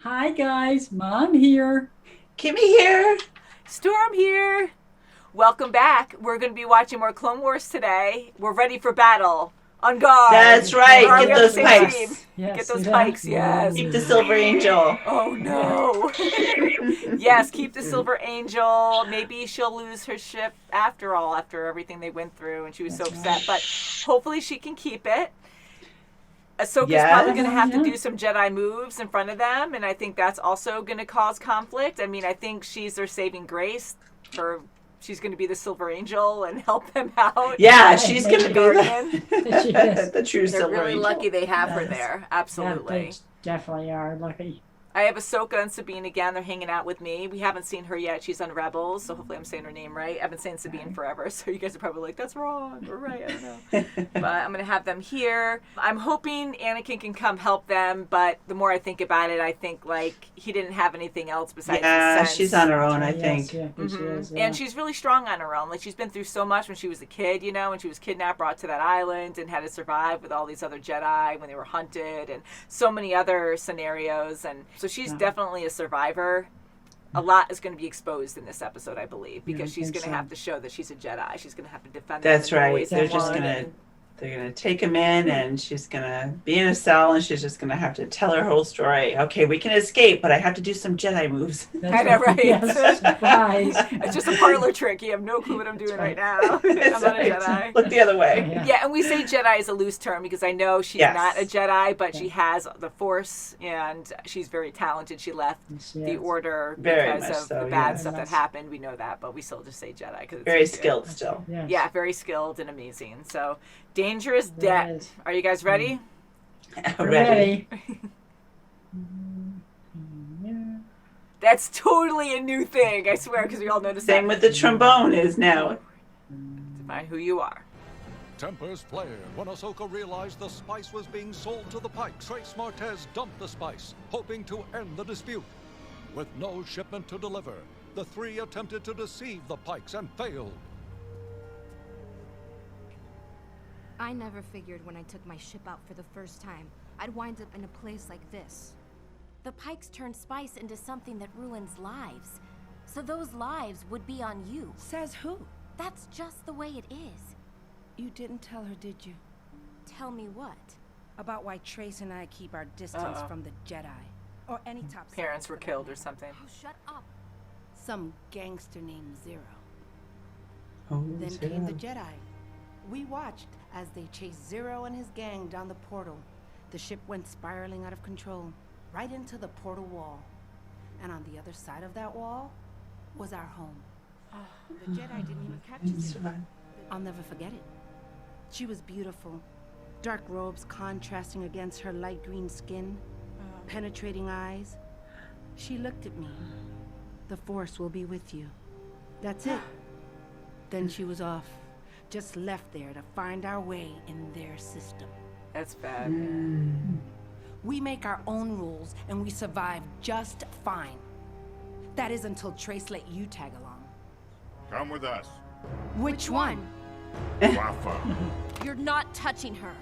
Hi guys, Mom here. Kimmy here. Storm here. Welcome back. We're going to be watching more Clone Wars today. We're ready for battle. On guard. That's right. Are we Get on the those same pikes. team? Yes, Get those yeah. pikes, yes. Keep the Silver Angel. Oh no. Yes, keep the Silver Angel. Maybe she'll lose her ship after all, after everything they went through, and she was so upset. But hopefully she can keep it. Ahsoka's probably going to have to do some Jedi moves in front of them, and I think that's also going to cause conflict. I mean, I think she's their saving grace. She's going to be the Silver Angel and help them out. Yeah, she's going to be the true They're Silver really Angel. lucky they have her there. Absolutely. Yeah, they definitely are lucky. I have Ahsoka and Sabine again. They're hanging out with me. We haven't seen her yet. She's on Rebels, so hopefully I'm saying her name right. I've been saying Sabine forever, so you guys are probably like, that's wrong. We're right. I don't know. But I'm going to have them here. I'm hoping Anakin can come help them, but the more I think about it, I think, like, he didn't have anything else besides his sense. She's on her own, I think. Yes, yeah, she is, And she's really strong on her own. Like, she's been through so much when she was a kid, you know, when she was kidnapped, brought to that island, and had to survive with all these other Jedi when they were hunted, and so many other scenarios. And so she's definitely a survivor. A lot is going to be exposed in this episode, I believe, because she's going to have to show that she's a Jedi. She's going to have to defend them. That's right. They're going to take him in, and she's going to be in a cell, and she's just going to have to tell her whole story. Okay, we can escape, but I have to do some Jedi moves. I know, right? Yes, surprise. It's just a parlor trick. You have no clue what I'm doing right now. I'm not a Jedi. Look the other way. Yeah, and we say Jedi is a loose term because I know she's not a Jedi, but she has the Force, and she's very talented. She left the Order because of the bad stuff that happened. We know that, but we still just say Jedi because it's very skilled still. Yes. Yeah, very skilled and amazing. So, dangerous debt. Are you guys ready? Ready. That's totally a new thing, I swear, because we all noticed that. Same with the trombone is now. Define who you are. Tempers flared when Ahsoka realized the spice was being sold to the Pikes. Trace Martez dumped the spice, hoping to end the dispute. With no shipment to deliver, the three attempted to deceive the Pikes and failed. I never figured when I took my ship out for the first time, I'd wind up in a place like this. The Pikes turned spice into something that ruins lives. So those lives would be on you. Says who? That's just the way it is. You didn't tell her, did you? Tell me what? About why Trace and I keep our distance from the Jedi. Or any top Parents were killed or something. Oh, shut up. Some gangster named Zero. Oh, Then Zero. came the Jedi. We watched as they chased Zero and his gang down the portal. The ship went spiraling out of control, right into the portal wall. And on the other side of that wall was our home. The Jedi didn't even capture Zero. I'll never forget it. She was beautiful. Dark robes contrasting against her light green skin, penetrating eyes. She looked at me. The Force will be with you. That's it. Then she was off. Just left there to find our way in their system. That's bad. We make our own rules and we survive just fine. That is until Trace let you tag along. Come with us. Which one? Wafa. You're not touching her.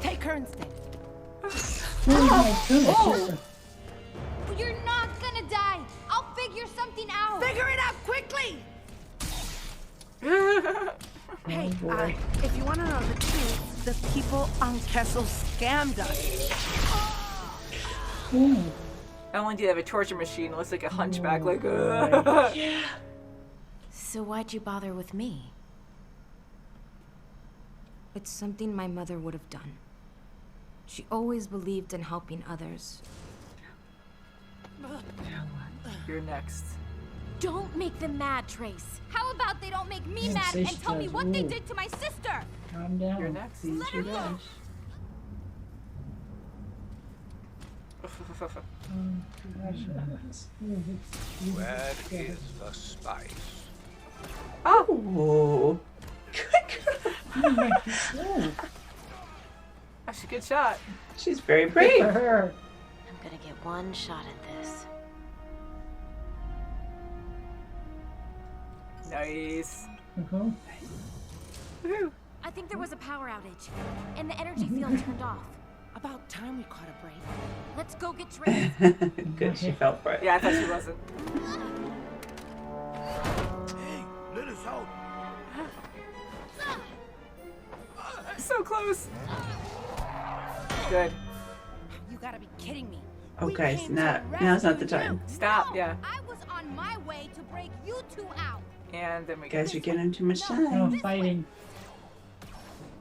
Take her instead. You're not gonna die. I'll figure something out. Figure it out quickly! Hey, if you want to know the truth, the people on Kessel scammed us. Not only do they have a torture machine, it looks like a hunchback, like, So why'd you bother with me? It's something my mother would have done. She always believed in helping others. You're next. Don't make them mad, Trace. How about they don't make me Yes, mad they and tell me should. what they Ooh. did to my sister? Calm down. You're next. Let her go. Where is the spice? Oh. That's a good shot. She's very Good brave. for her. I'm gonna get one shot at this. Nice. Mhm. Woohoo. I think there was a power outage, and the energy field turned off. About time we caught a break. Let's go get Trace. Good, she fell for it. Yeah, I thought she wasn't. Let us out. So close. Good. You gotta be kidding me. Okay, so now's not the time. Stop. Yeah. I was on my way to break you two out. And then we You go. guys are getting too much Oh, time. fighting.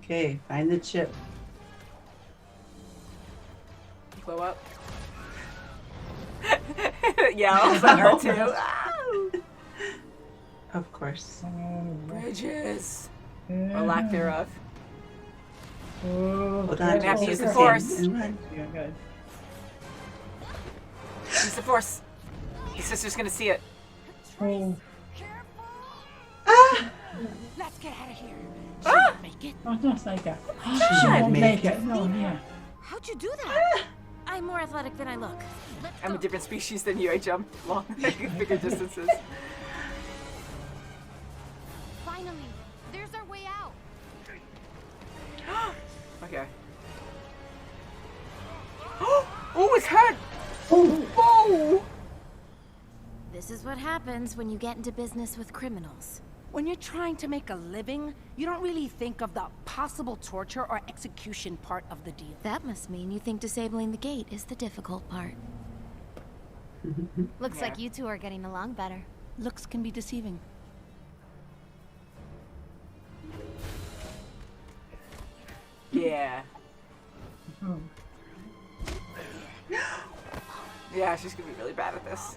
Okay, find the chip. Blow up. Yeah, I'll send her too. Ow. Of course. Bridges. Or lack thereof. Oh, Hold on, We have to use the careful. force. And run. Yeah, good. Use the force. Your sister's gonna see it. Oh, Let's get out of here. Ah! Make it. oh, not like that. She She won't won't make make it. it. No, yeah. How'd you do that? I'm more athletic than I look. Let's I'm a go. different species than you. I jump long, bigger distances. Finally, there's our way out. Okay. Oh, his head! Oh, Whoa! This is what happens when you get into business with criminals. When you're trying to make a living, you don't really think of the possible torture or execution part of the deal. That must mean you think disabling the gate is the difficult part. Looks like you two are getting along better. Looks can be deceiving. Yeah. oh. Yeah, she's gonna be really bad at this.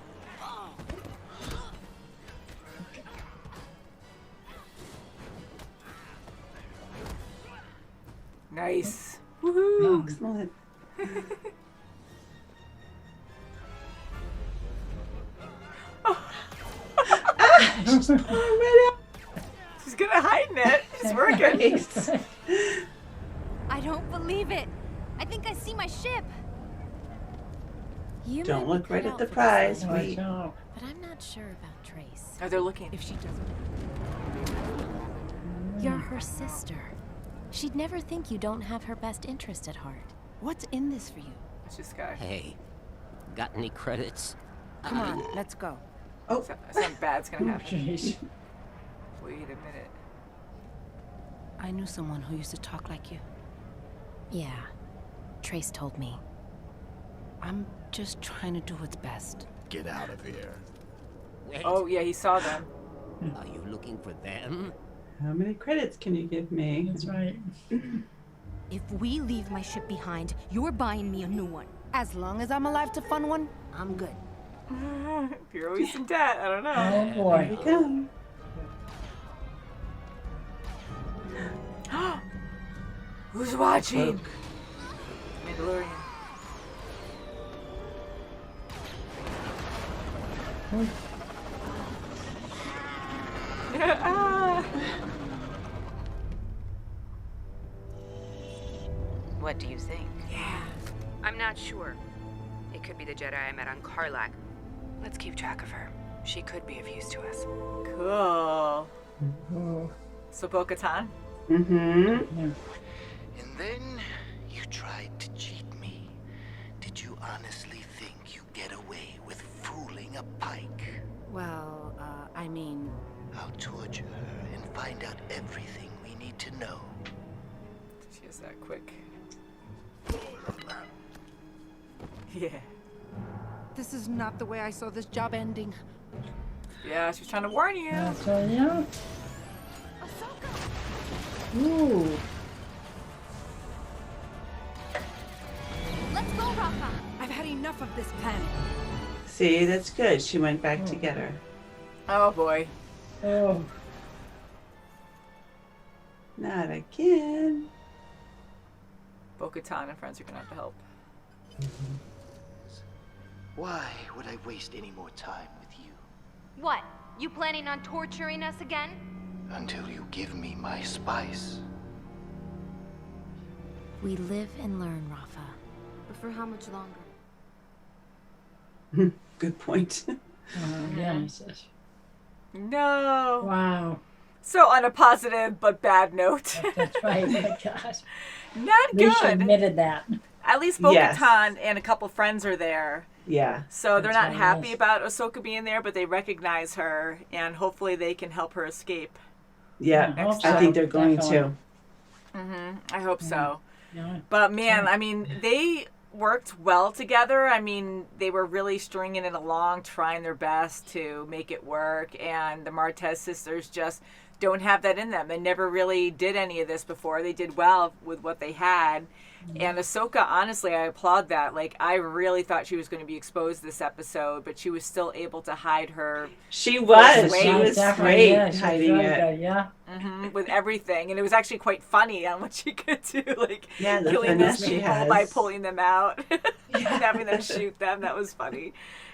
Nice. Woohoo! Excellent. She's good at hiding it. She's working. I don't believe it. I think I see my ship. You Don't might be look right cut at the out for prize. Watch Wait. out. this, but I'm not sure about Trace. Oh, they're looking. If she doesn't. You're her sister. She'd never think you don't have her best interest at heart. What's in this for you? It's this guy. Hey, got any credits? Come on, let's go. Oh, Something bad's gonna Oh, happen. jeez. Wait a minute. I knew someone who used to talk like you. Yeah, Trace told me. I'm just trying to do what's best. Get out of here. Wait, Oh, yeah, he saw them. are you looking for them? how many credits can you give me? That's right. If we leave my ship behind, you're buying me a new one. As long as I'm alive to fund one, I'm good. If you're always in debt, I don't know. Oh, Here boy. we go. Who's watching? Look. Mandalorian. Ah. What do you think? Yeah. I'm not sure. It could be the Jedi I met on Karlak. Let's keep track of her. She could be of use to us. Cool. Oh, So Bo-Katan? Mm-hmm. yeah. And then you tried to cheat me. Did you honestly think you'd get away with fooling a Pike? Well, I mean, I'll torture her and find out everything we need to know. She is that quick. Yeah. this is not the way I saw this job ending. Yeah, she was trying to warn you. So, yeah. Ooh. Let's go, Rafa. I've had enough of this planet. See, that's good. She went back to get her. Oh boy. Oh, Not again. Bo-Katan and friends are gonna have to help. Why would I waste any more time with you? What? You planning on torturing us again? Until you give me my spice. We live and learn, Rafa. But for how much longer? Good point. yeah, he says. No. Wow. So on a positive but bad note. That's right. Oh, my gosh. Not At least she good. admitted that. At least Yes. Bo-Katan and a couple friends are there. Yeah. So they're That's not right, happy yes. about Ahsoka being there, but they recognize her, and hopefully they can help her escape. Yeah. I hope I think so, they're going definitely. I hope so. Yeah. But man, Sure. I mean, they worked well together. I mean, they were really stringing it along, trying their best to make it work. And the Martez sisters just don't have that in them. They never really did any of this before. They did well with what they had. And Ahsoka, honestly, I applaud that. Like, I really thought she was going to be exposed this episode, but she was still able to hide her She was. Wait, She was definitely, great yeah, she was hiding really it. good, yeah. with everything. And it was actually quite funny on what she could do, like Yeah, the killing finesse those she people has. by pulling them out and having them shoot them. That was funny.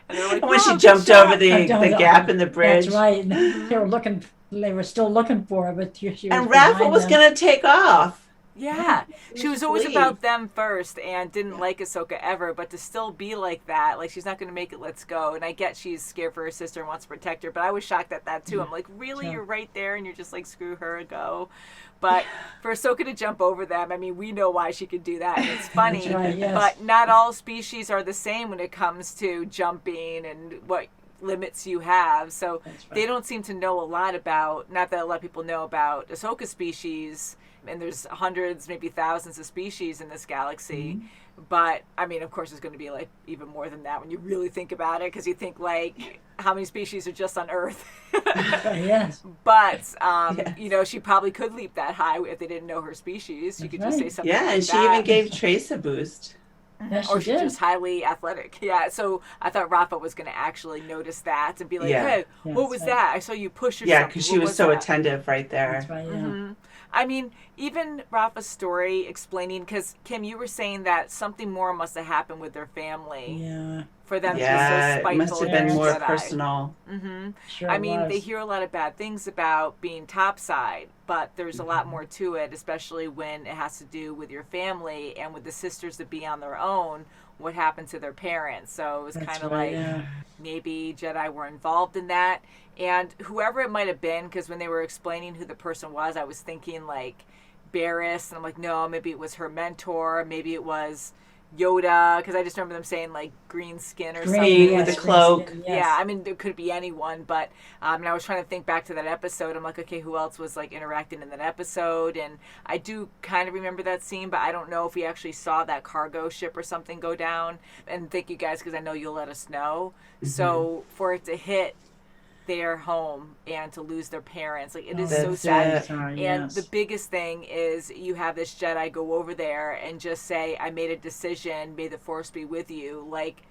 And they're like, When she "Whoa, good jumped shot." over the gap in the bridge. That's right. They were still looking for her, but she was And Rafa behind was them. going to take off. Yeah, she was always leave. about them first and didn't like Ahsoka ever, but to still be like that, like she's not going to make it, let's go. And I get she's scared for her sister and wants to protect her, but I was shocked at that too. I'm like, really? Sure. You're right there and you're just like, screw her, go. But for Ahsoka to jump over them, I mean, we know why she could do that. And it's funny, That's right, yes. but not all species are the same when it comes to jumping and what limits you have. So That's right. they don't seem to know a lot about, not that a lot of people know about Ahsoka species, and there's hundreds, maybe thousands of species in this galaxy. But I mean, of course, it's going to be like even more than that when you really think about it, because you think like how many species are just on Earth. Yes. But Yes. you know, she probably could leap that high if they didn't know her species. She That's could just say right. something Yeah, like and she that. even gave Trace a boost. Yes, Or she she's did. just highly athletic. Yeah, so I thought Rafa was going to actually notice that and be like, Yeah. hey, Yeah, what was that's right. that? I saw you push or Yeah, something. because she What was so that?" attentive right there. That's right, yeah. I mean, even Rafa's story explaining, because Kim, you were saying that something more must have happened with their family Yeah, for them to Yeah, be so it spiteful must have been against more Jedi. personal. sure I mean, was. they hear a lot of bad things about being topside, but there's a lot more to it, especially when it has to do with your family and with the sisters to be on their own. What happened to their parents? So it was That's kind of right, like yeah. maybe Jedi were involved in that, and whoever it might have been, because when they were explaining who the person was, I was thinking like Barriss, and I'm like, no, maybe it was her mentor, maybe it was Yoda, because I just remember them saying like green skin or Green, something. with yes, a cloak. yes. Yeah, I mean, there could be anyone, but and I was trying to think back to that episode. I'm like, okay, who else was like interacting in that episode? And I do kind of remember that scene, but I don't know if we actually saw that cargo ship or something go down. And thank you guys, because I know you'll let us know. So for it to hit their home and to lose their parents, like it is so That's sad. it. Sorry, And yes. the biggest thing is you have this Jedi go over there and just say, I made a decision, may the Force be with you. Like,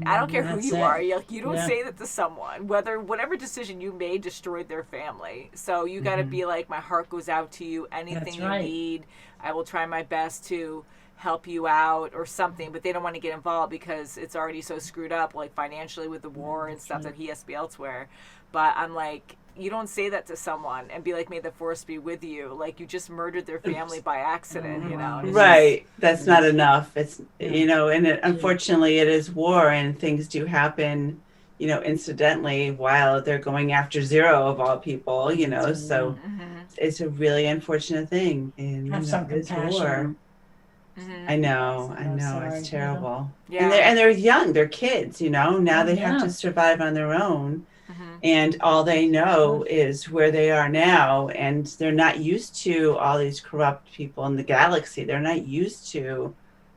I don't care who That's you it. are. You don't Yeah. say that to someone, whatever decision you made destroyed their family. So you got to be like, my heart goes out to you. Anything That's you right. need, I will try my best to help you out or something. But they don't want to get involved because it's already so screwed up, like financially with the war and stuff, that he has to be elsewhere. But I'm like, you don't say that to someone and be like, may the Force be with you. Like, you just murdered their family by accident, you know? It's Right. That's not enough. It's, you know, and unfortunately it is war and things do happen, you know, incidentally while they're going after Zero of all people, you know, so it's a really unfortunate thing. And Have you some know, it's war. compassion. I know, sorry, it's you know. terrible. Yeah. And they're young, they're kids, you know. Now they have Yeah. to survive on their own. And all they know is where they are now, and they're not used to all these corrupt people in the galaxy. They're not used to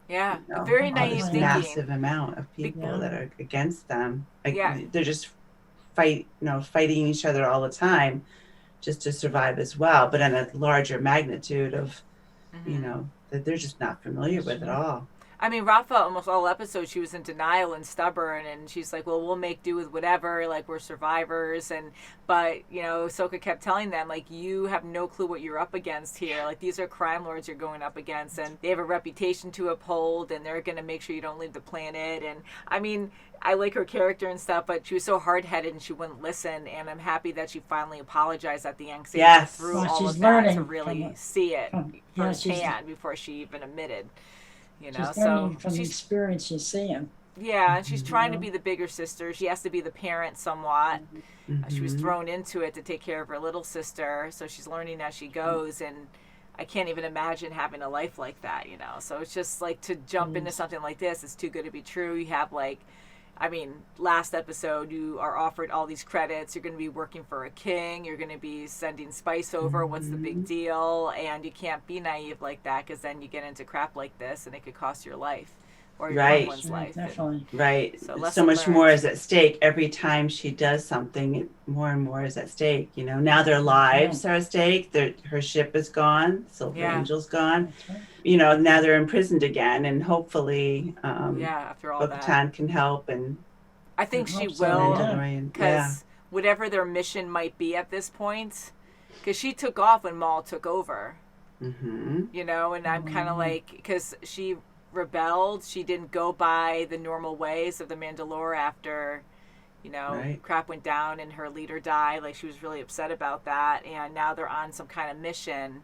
Yeah, you know, very all naive this thinking. massive amount of people Yeah. that are against them. Like, Yeah. they're just fighting each other all the time, just to survive as well, but on a larger magnitude of, you know, that they're just not familiar with at all. I mean, Rafa, almost all episodes, she was in denial and stubborn, and she's like, well, we'll make do with whatever, like, we're survivors, but, you know, Ahsoka kept telling them, like, you have no clue what you're up against here, like, these are crime lords you're going up against, and they have a reputation to uphold, and they're going to make sure you don't leave the planet, and, I mean, I like her character and stuff, but she was so hard-headed and she wouldn't listen, and I'm happy that she finally apologized at the end, because Yes. through Well, all she's of that to learning really from- see it yeah, she's- firsthand before she even admitted. You know, She's so learning from the she's experience she's seeing. yeah, and she's trying to be the bigger sister. She has to be the parent somewhat. She was thrown into it to take care of her little sister, so she's learning as she goes. And I can't even imagine having a life like that, you know. So it's just like to jump into something like this, it's too good to be true. You have like, I mean, last episode you are offered all these credits. You're going to be working for a king. You're going to be sending spice over. What's the big deal? And you can't be naive like that, because then you get into crap like this and it could cost your life or your loved one's life. Definitely. Right. So So much more is at stake every time she does something. More and more is at stake. You know, now their lives are at stake. Her ship is gone. Silver Angel's gone. You know, now they're imprisoned again, and hopefully, after all Bo-Katan can help. And I think she so. will, Mandalorian. because whatever their mission might be at this point, because she took off when Maul took over. You know, and I'm kind of like, because she rebelled, she didn't go by the normal ways of the Mandalore after, you know, crap went down and her leader died. Like, she was really upset about that, and now they're on some kind of mission,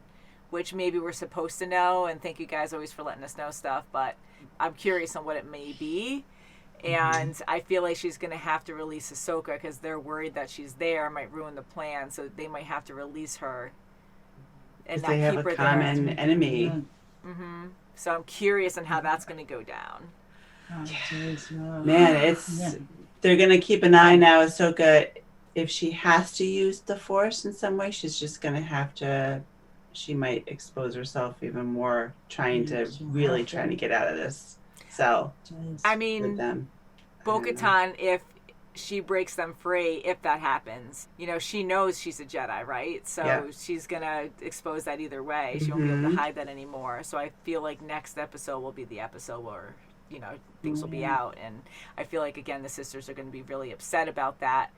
which maybe we're supposed to know. And thank you guys always for letting us know stuff, but I'm curious on what it may be. And I feel like she's going to have to release Ahsoka, because they're worried that she's there might ruin the plan, so they might have to release her and not they have keep her a common there. enemy. So I'm curious on how that's going to go down. Man, they're going to keep an eye now. Ahsoka, if she has to use the Force in some way, she's just going to have to. She might expose herself even more, trying to get out of this cell. I mean, Bo-Katan, if she breaks them free, if that happens, you know, she knows she's a Jedi, right? So she's going to expose that either way. She won't be able to hide that anymore. So I feel like next episode will be the episode where, you know, things will be out. And I feel like, again, the sisters are going to be really upset about that.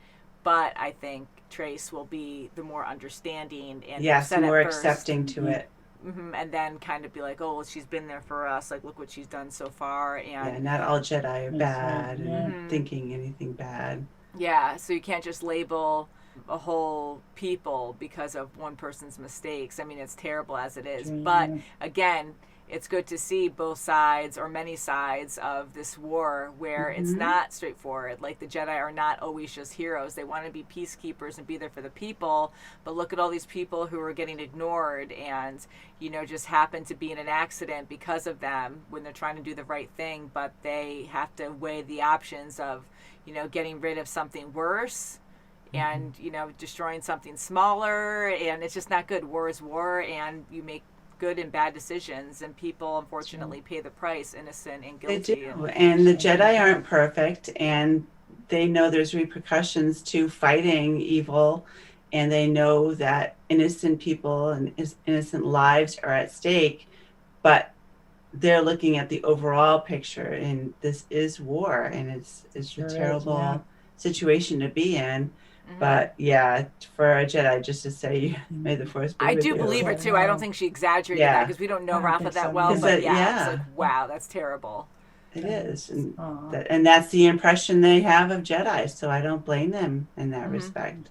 But I think Trace will be the more understanding and more accepting to it. And then kind of be like, oh, well, she's been there for us. Like, look what she's done so far. And not all Jedi are bad and thinking anything bad. Yeah, so you can't just label a whole people because of one person's mistakes. I mean, it's terrible as it is. But again, it's good to see both sides, or many sides, of this war where it's not straightforward. Like, the Jedi are not always just heroes. They want to be peacekeepers and be there for the people. But look at all these people who are getting ignored and, you know, just happen to be in an accident because of them when they're trying to do the right thing. But they have to weigh the options of, you know, getting rid of something worse and, you know, destroying something smaller. And it's just not good. War is war, and you make good and bad decisions, and people unfortunately pay the price, innocent and guilty. They do, and the Jedi aren't perfect, and they know there's repercussions to fighting evil, and they know that innocent people and innocent lives are at stake, but they're looking at the overall picture, and this is war, and it's a terrible situation to be in. But for a Jedi just to say, may the Force be I with do you. believe her too. I don't think she exaggerated that, because we don't know Rafa that well. But it's like, wow, that's terrible. It is, and that's the impression they have of Jedi. So I don't blame them in that respect.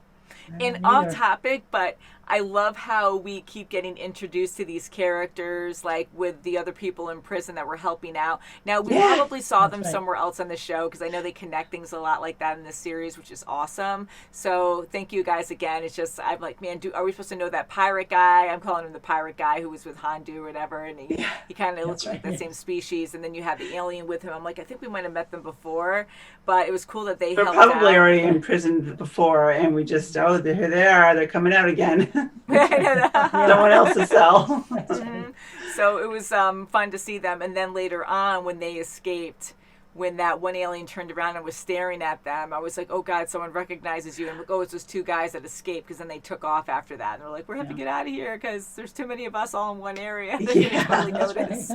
And off topic, but I love how we keep getting introduced to these characters, like with the other people in prison that we're helping out. Now, we probably saw them somewhere else on the show, because I know they connect things a lot like that in this series, which is awesome. So thank you guys again. It's just, I'm like, man, are we supposed to know that pirate guy? I'm calling him the pirate guy who was with Hondo or whatever, and he kind of looks like the same species. And then you have the alien with him. I'm like, I think we might have met them before, but it was cool that they helped out. Probably already imprisoned before, and we just, here they are. They're coming out again. Someone else's cell. So it was fun to see them. And then later on, when they escaped, when that one alien turned around and was staring at them, I was like, oh God, someone recognizes you. And like, oh, it's those two guys that escaped, because then they took off after that. And they're like, we have to get out of here because there's too many of us all in one area. They didn't totally notice.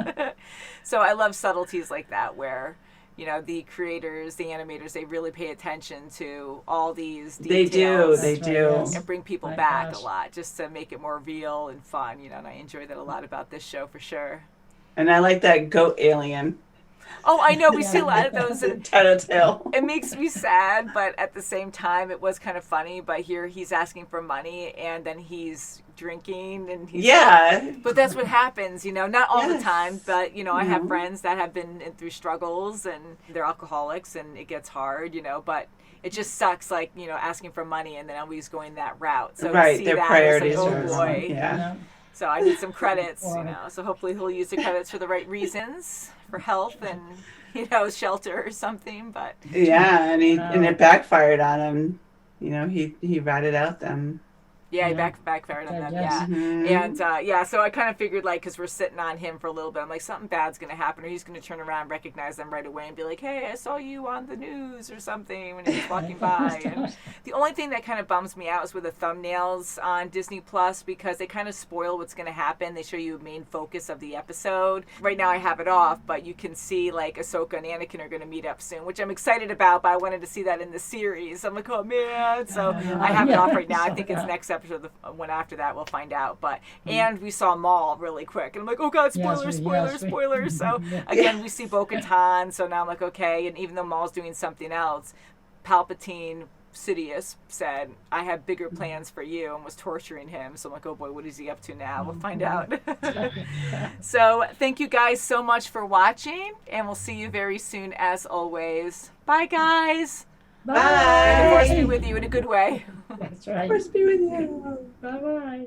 So I love subtleties like that, where, you know, the creators, the animators, they really pay attention to all these details. They do. And bring people back a lot, just to make it more real and fun, you know, and I enjoy that a lot about this show for sure. And I like that goat alien. Oh, I know. We see a lot of those. And Tattletale. it makes me sad, but at the same time, it was kind of funny. But here he's asking for money, and then he's drinking, and he's but that's what happens, you know. Not all the time, but you know, I have friends that have been through struggles, and they're alcoholics, and it gets hard, you know. But it just sucks, like, you know, asking for money and then always going that route. So to see their that, priorities it's like, oh boy, So I need some credits, you know. So hopefully he'll use the credits for the right reasons, for health and, you know, shelter or something. But yeah, and it backfired on him. You know, he ratted out them. Yeah, he backfired on them, yeah. Mm-hmm. And, so I kind of figured, like, because we're sitting on him for a little bit, I'm like, something bad's going to happen, or he's going to turn around, recognize them right away, and be like, hey, I saw you on the news or something when he was walking by. And the only thing that kind of bums me out is with the thumbnails on Disney Plus, because they kind of spoil what's going to happen. They show you a main focus of the episode. Right now I have it off, but you can see, like, Ahsoka and Anakin are going to meet up soon, which I'm excited about, but I wanted to see that in the series. I'm like, oh, man. So I have it off right now. I think it's next episode. The one after that we'll find out, but and we saw Maul really quick, and I'm like, oh god, spoilers. So again, we see Bo-Katan, so now I'm like, okay. And even though Maul's doing something else, Palpatine, Sidious said, I have bigger plans for you, and was torturing him. So I'm like, oh boy, what is he up to now? We'll find out. So thank you guys so much for watching, and we'll see you very soon as always. Bye guys. Bye. May the Force be with you in a good way. That's right. Force be with you. Bye-bye.